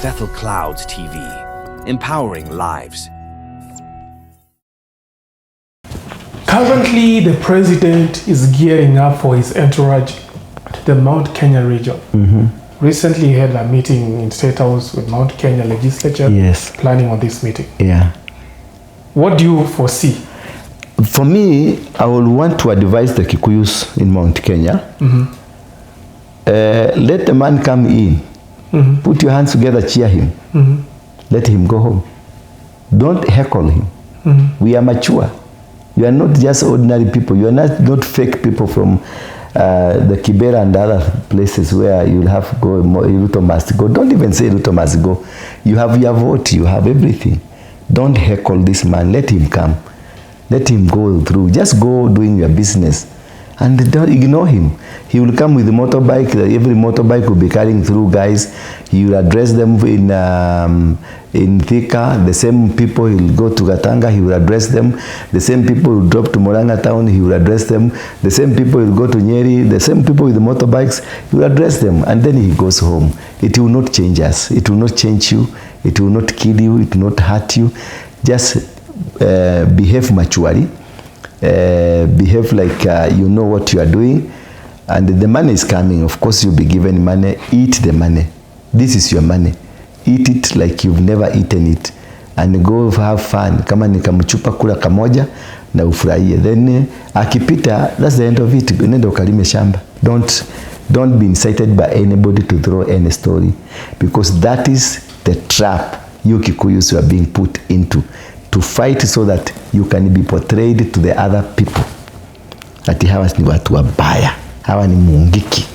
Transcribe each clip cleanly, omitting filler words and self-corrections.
Bethel Clouds TV, empowering lives. Currently, the president is gearing up for his entourage to the Mount Kenya region. Recently, he had a meeting in State House with Mount Kenya legislature, planning on this meeting. What do you foresee? For me, I will want to advise the Kikuyus in Mount Kenya. Let the man come in. Put your hands together, cheer him. Let him go home. Don't heckle him. We are mature. You are not just ordinary people. You are not fake people from the Kibera and other places where you'll have to go, RUTO must go. Don't even say RUTO must go. You have your vote. You have everything. Don't heckle this man. Let him come. Let him go through. Just go doing your business. And don't ignore him. He will come with a motorbike. Every motorbike will be carrying through guys. He will address them in Thika. The same people, he will go to Gatanga, he will address them. The same people will drop to Moranga town, he will address them. The same people will go to Nyeri. The same people with the motorbikes, he will address them. And then he goes home. It will not change us. It will not change you. It will not kill you. It will not hurt you. Just behave maturely. Behave like you know what you are doing, and the money is coming. Of course, you'll be given money. Eat the money. This is your money. Eat it like you've never eaten it, and go have fun. Kama ni kamchupa kula kamoja na ufurahie. Then akipita, that's the end of it. Nenda ukalime shamba. Don't be incited by anybody to throw any story, because that is the trap you Kikuyus are being put into. To fight so that you can be portrayed to the other people. Ati hawa ni watu wabaya, hawa ni mungiki.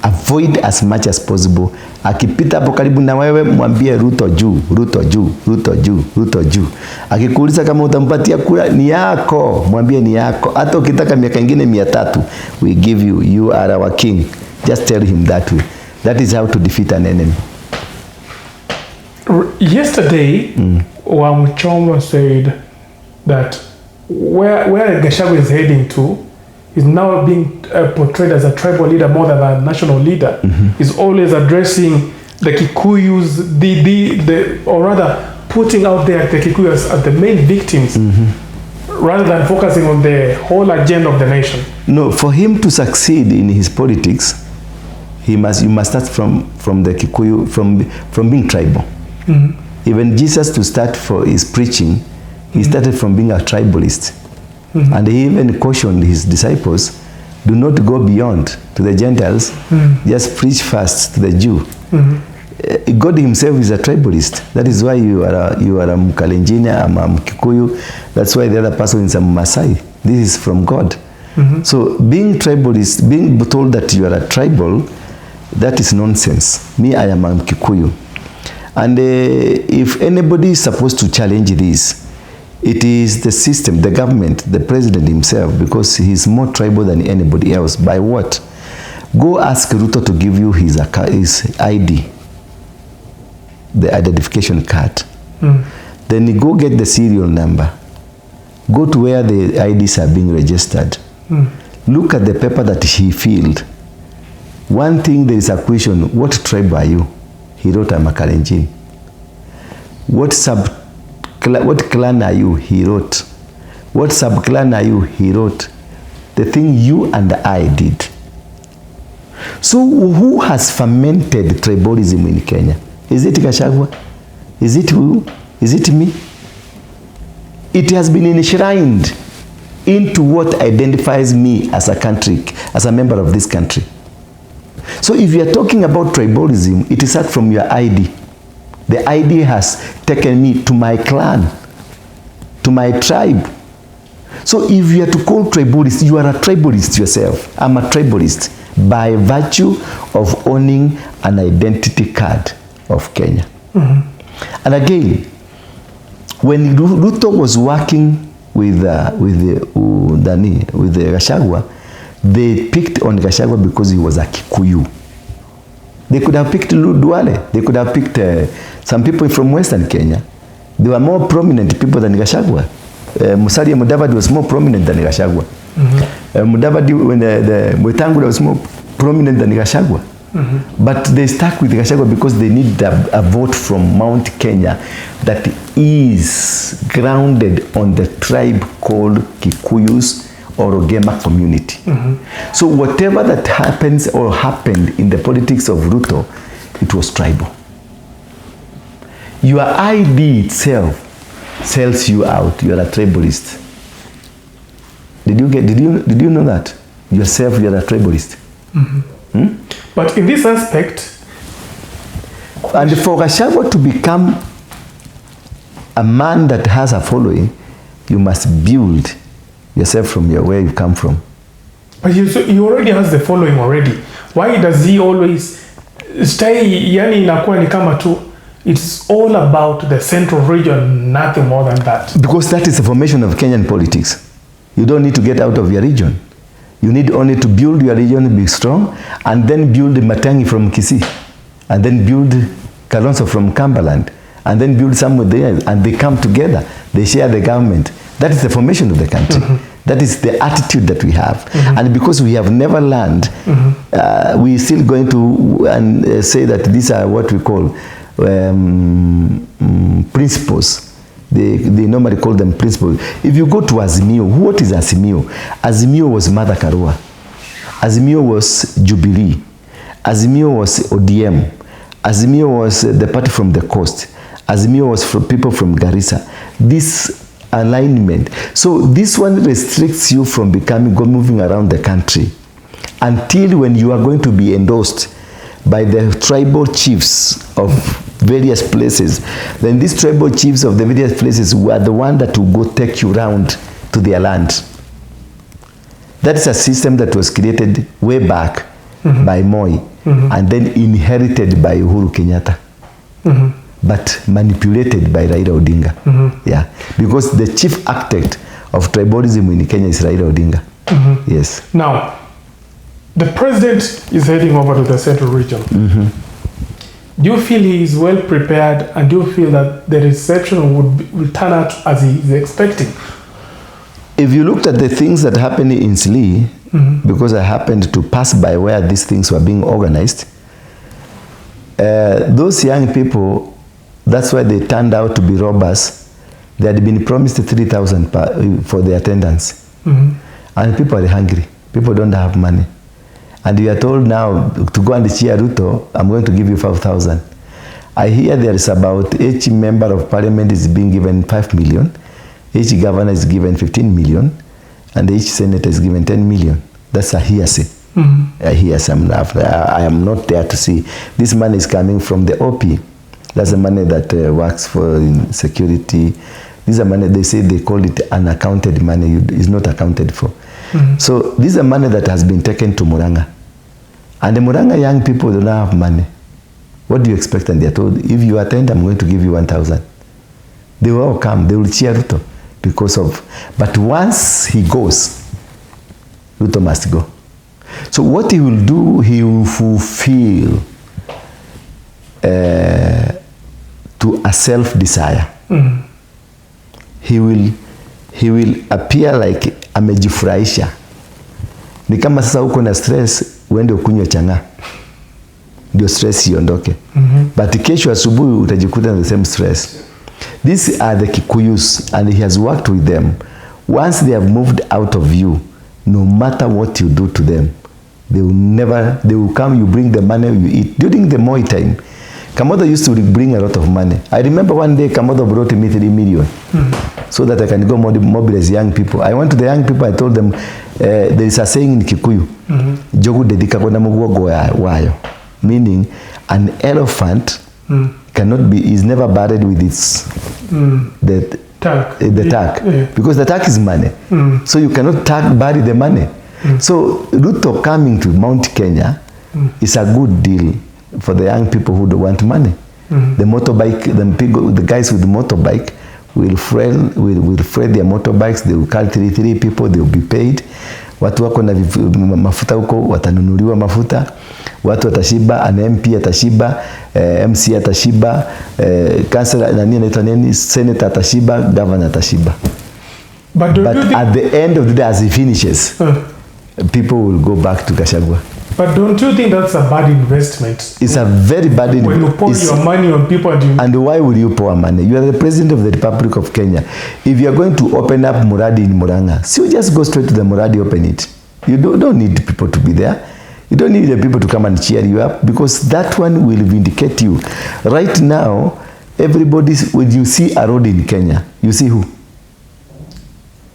Avoid as much as possible. Akipita hapo karibu na wewe, mwambie RUTO juu, RUTO juu, RUTO juu, RUTO juu. Akikuuliza kama utampatia kura, ni yako, mwambie ni yako. Hata ukitaka miaka ingine 300, we give you, you are our king. Just tell him that way. That is how to defeat an enemy. Yesterday, Wamuchomba said that where Gachagua is heading to is now being portrayed as a tribal leader more than a national leader. He's always addressing the Kikuyus, or rather putting out there the Kikuyus as the main victims, rather than focusing on the whole agenda of the nation. No, for him to succeed in his politics, you must start from the Kikuyu, from being tribal. Even Jesus, to start for his preaching, he started from being a tribalist. And he even cautioned his disciples, do not go beyond to the Gentiles, just preach first to the Jew. God himself is a tribalist. That is why you are a Mkalenjin, I'm a Kikuyu. That's why the other person is a Masai. This is from God. So being tribalist, being told that you are a tribal, that is nonsense. Me, I am a Kikuyu. And if anybody is supposed to challenge this, it is the system, the government, the president himself, because he is more tribal than anybody else. By what? Go ask RUTO to give you his ID, the identification card. Then you go get the serial number. Go to where the IDs are being registered. Look at the paper that he filled. One thing, there is a question, what tribe are you? He wrote, I'm a Kalenjin. What clan are you? He wrote. What sub-clan are you? He wrote. The thing you and I did. So who has fermented tribalism in Kenya? Is it Gachagua? Is it who? Is it me? It has been enshrined into what identifies me as a country, as a member of this country. So if you are talking about tribalism, it is out from your ID. The ID has taken me to my clan, to my tribe. So if you are to call tribalist, you are a tribalist yourself. I'm a tribalist by virtue of owning an identity card of Kenya. And again, when RUTO was working with Gachagua, they picked on Gachagua because he was a Kikuyu. They could have picked Duale. They could have picked some people from Western Kenya. They were more prominent people than Gachagua. Musalia Mudavadi was more prominent than Gachagua. Mudavadi, when the Wetangula was more prominent than Gachagua. But they stuck with Gachagua because they need a vote from Mount Kenya that is grounded on the tribe called Kikuyus or Ogema community. So whatever that happens or happened in the politics of RUTO, it was tribal. Your ID itself sells you out. You are a tribalist. Did you know that? Yourself, you are a tribalist. But in this aspect, and for Gachagua to become a man that has a following, you must build yourself from where you come from. But he already has the following already. Why does he always stay? Yani inakuwa ni kama tu, it's all about the central region, nothing more than that. Because that is the formation of Kenyan politics. You don't need to get out of your region. You need only to build your region, be strong, and then build Matangi from Kisii, and then build Kalonzo from Cumberland, and then build somewhere there, and they come together. They share the government. That is the formation of the country. That is the attitude that we have. And because we have never learned, we're still going to say that these are what we call principles. They normally call them principles. If you go to Azimio, what is Azimio? Azimio was Mother Karua. Azimio was Jubilee. Azimio was ODM. Azimio was the party from the coast. Azimio was for people from Garissa. This alignment. So this one restricts you from moving around the country until when you are going to be endorsed by the tribal chiefs of various places. Then these tribal chiefs of the various places were the one that will go take you around to their land. That is a system that was created way back by Moi and then inherited by Uhuru Kenyatta. But manipulated by Raila Odinga. Yeah, because the chief architect of tribalism in Kenya is Raila Odinga. Yes. Now, the president is heading over to the central region. Do you feel he is well prepared, and do you feel that the reception will turn out as he is expecting? If you looked at the things that happened in Slee, because I happened to pass by where these things were being organized, those young people, that's why they turned out to be robbers. They had been promised 3,000 for the attendance. And people are hungry. People don't have money. And you are told now to go and cheer RUTO, I'm going to give you 5,000. I hear there is about each member of parliament is being given 5 million, each governor is given 15 million, and each senator is given 10 million. That's a hearsay. A hearsay. I am not there to see. This money is coming from the OP. That's the money that works for security. These are money, they say they call it unaccounted money. It's not accounted for. So this is a money that has been taken to Muranga. And the Muranga young people don't have money. What do you expect? And they are told, if you attend, I'm going to give you 1,000. They will all come. They will cheer RUTO because of... But once he goes, RUTO must go. So what he will do, he will fulfill to a self-desire. He will appear like amejifurahisha. Ni kama sasa uko na stress, uende ukunywe changa. Ndio stress iondoke. But kesho asubuhi utajikuta na the same stress. These are the Kikuyus, and he has worked with them. Once they have moved out of you, no matter what you do to them, they will come, you bring the money, you eat. During the Moi time, Kamodo used to bring a lot of money. I remember one day Kamodo brought me 3 million so that I can go mobilize young people. I went to the young people, I told them, there is a saying in Kikuyu, Jogu dedika kona muguogo wayo. Meaning, an elephant cannot be, is never buried with its, the tag. Because the tag is money. So you cannot bury the money. So RUTO coming to Mount Kenya is a good deal for the young people who don't want money. The motorbike, the guys with the motorbike will freight their motorbikes. They will carry 3 people. They will be paid. Watu wako na mafuta huko watanunuliwa mafuta. Watu watashiba, an MP atashiba, MC atashiba, councillor senator atashiba, governor atashiba. But at the end of the day, as he finishes, people will go back to Gachagua. But don't you think that's a bad investment? It's a very bad When you pour your money on people and why would you pour money? You are the president of the Republic of Kenya. If you are going to open up Muradi in Murang'a, so you just go straight to the Muradi, open it. You don't need people to be there. You don't need the people to come and cheer you up, because that one will vindicate you. Right now, when you see a road in Kenya, you see who?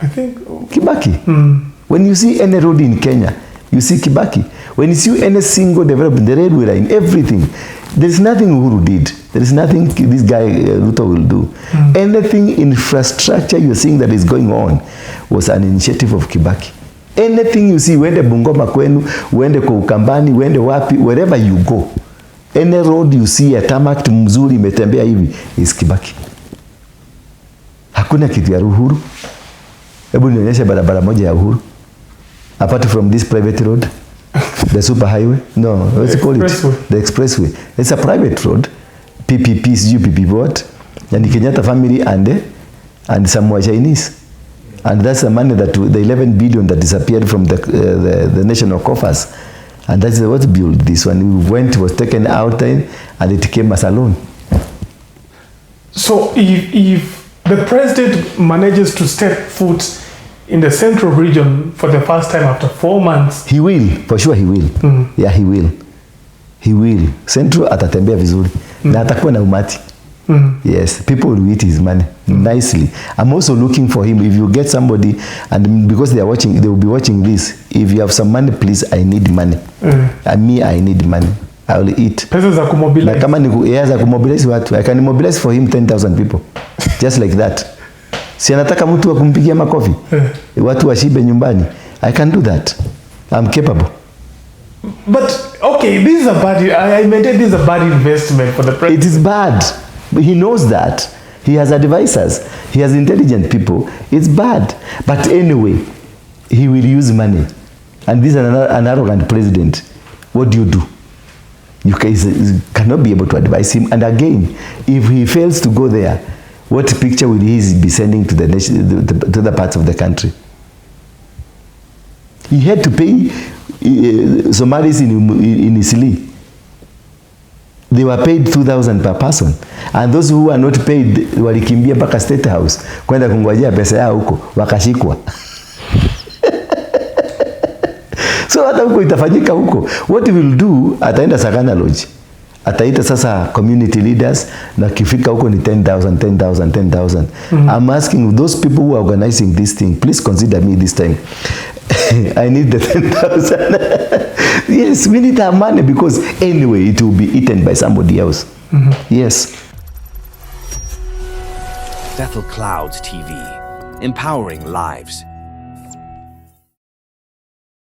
I think Kibaki. When you see any road in Kenya, you see Kibaki. When you see any single development, the railway line, everything, there is nothing Uhuru did. There is nothing this guy RUTO will do. Anything infrastructure you're seeing that is going on was an initiative of Kibaki. Anything you see, uende Bungoma kwenu, uende kwa Ukambani, uende wapi, wherever you go, any road you see a tarmac mzuri imetembea hivi is Kibaki. Hakuna kitu ya Uhuru. Hebu nionyeshe barabara moja ya Uhuru apart from this private road, the super highway, no, what's it called it? The expressway. It's a private road. PPP what? And the Kenyatta family and some Chinese. And that's the money that the 11 billion that disappeared from the national coffers. And that's what built this one. It was taken out and it came as a loan. So if the president manages to step foot in the central region for the first time after 4 months, he will, for sure he will. Yeah, he will. He will. Central atatembea vizuri. Na atakuwa na umati. Yes, people will eat his money nicely. I'm also looking for him. If you get somebody, and because they will be watching this, if you have some money, please, I need money. And me, I need money. I will eat. Pesa za kumobilize. Na kama za kumobilize watu, I can mobilize for him 10,000 people. Just like that. Si anataka mtu wa kumpigia makofi. Watu washibe nyumbani. I can do that. I'm capable. But okay, this is a bad. I maintain this is a bad investment for the president. It is bad. But he knows that. He has advisors. He has intelligent people. It's bad. But anyway, he will use money. And this is an arrogant president. What do? You cannot be able to advise him. And again, if he fails to go there, what picture will he be sending to the nation, to the parts of the country? He had to pay Somalis in Isili. They were paid 2,000 per person. And those who were not paid, walikimbia mpaka State House kwenda kungojea pesa yao huko, wakashikwa. So hata huko itafanyika huko. What he will do, ataenda Sagana Lodge. Ataita sasa community leaders, na kifika huko ni 10,000. I'm asking those people who are organizing this thing, please consider me this time. I need the 10,000. Yes, we need our money, because anyway it will be eaten by somebody else. Yes. Bethel Clouds TV, empowering lives.